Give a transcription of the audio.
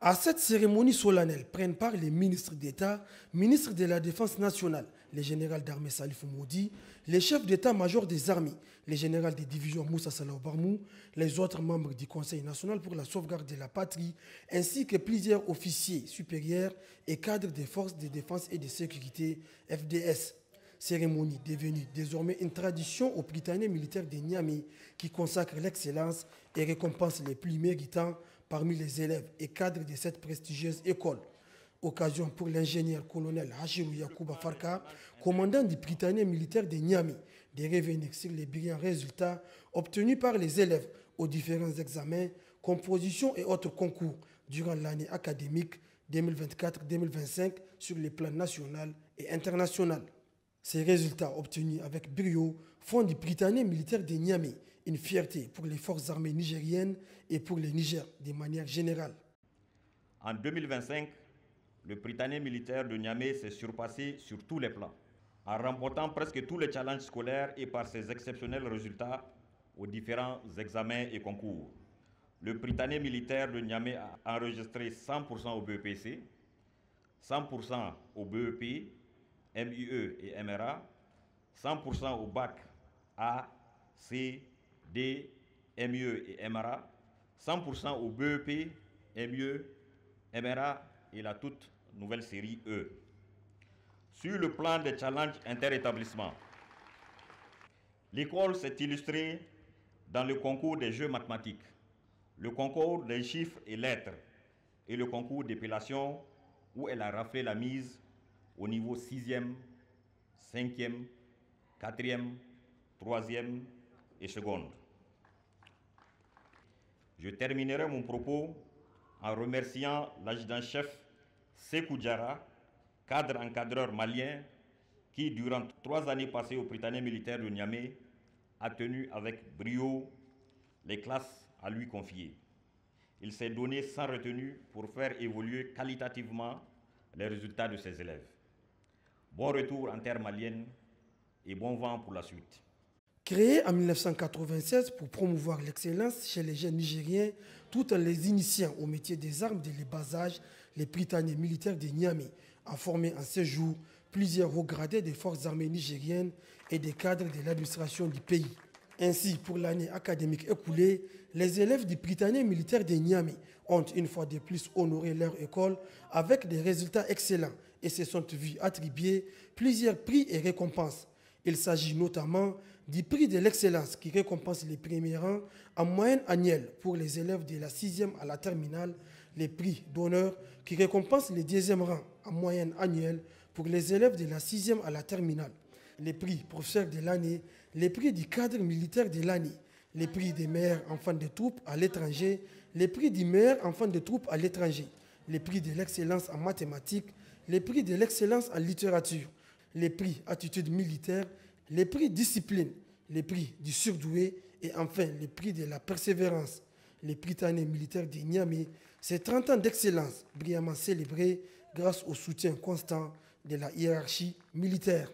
À cette cérémonie solennelle prennent part les ministres d'État, ministres de la Défense nationale, les généraux d'armée Salif Moudi, les chefs d'état-major des armées, les généraux des divisions Moussa Salaw Barmou, les autres membres du Conseil national pour la sauvegarde de la patrie, ainsi que plusieurs officiers supérieurs et cadres des forces de défense et de sécurité FDS. Cérémonie devenue désormais une tradition au Britanniques militaire de Niamey qui consacre l'excellence et récompense les plus méritants parmi les élèves et cadres de cette prestigieuse école. Occasion pour l'ingénieur colonel Hachirou Yacouba Farka, commandant du Britanniques militaire de Niamey, de revenir sur les brillants résultats obtenus par les élèves aux différents examens, compositions et autres concours durant l'année académique 2024-2025 sur les plans national et international. Ces résultats obtenus avec brio font du Britanniques militaire de Niamey une fierté pour les forces armées nigériennes et pour le Niger de manière générale. En 2025, le Britannique militaire de Niamey s'est surpassé sur tous les plans, en remportant presque tous les challenges scolaires et par ses exceptionnels résultats aux différents examens et concours. Le Britannique militaire de Niamey a enregistré 100% au BEPC, 100% au BEP, MIE et MRA, 100% au bac A, C, D, MIE et MRA, 100% au BEP, MIE, MRA et la toute nouvelle série E. Sur le plan des challenges interétablissements, l'école s'est illustrée dans le concours des jeux mathématiques, le concours des chiffres et lettres et le concours d'épellation où elle a raflé la mise au niveau 6e, 5e, 4e, 3e et seconde. Je terminerai mon propos en remerciant l'adjudant-chef Sékou Diarra, cadre-encadreur malien, qui, durant 3 années passées au Britannique militaire de Niamey, a tenu avec brio les classes à lui confiées. Il s'est donné sans retenue pour faire évoluer qualitativement les résultats de ses élèves. Bon retour en terre malienne et bon vent pour la suite. Créé en 1996 pour promouvoir l'excellence chez les jeunes Nigériens, tout en les initiant au métier des armes dès le bas âge, les Britanniques militaires de Niamey a formé en ce jour plusieurs hauts gradés des forces armées nigériennes et des cadres de l'administration du pays. Ainsi, pour l'année académique écoulée, les élèves du Britanniques militaire de Niamey ont une fois de plus honoré leur école avec des résultats excellents et se sont vus attribuer plusieurs prix et récompenses. Il s'agit notamment du prix de l'excellence qui récompense les premiers rangs en moyenne annuelle pour les élèves de la 6e à la terminale, les prix d'honneur qui récompensent les 2e rangs en moyenne annuelle pour les élèves de la 6e à la terminale, les prix professeurs de l'année, les prix du cadre militaire de l'année, les prix des meilleurs enfants de troupes à l'étranger, les prix du meilleur enfant de troupes à l'étranger, les prix de l'excellence en mathématiques, les prix de l'excellence en littérature, les prix attitude militaire, les prix discipline, les prix du surdoué et enfin les prix de la persévérance. Les Britanniques militaires de Niamey, ces 30 ans d'excellence brillamment célébrés grâce au soutien constant de la hiérarchie militaire.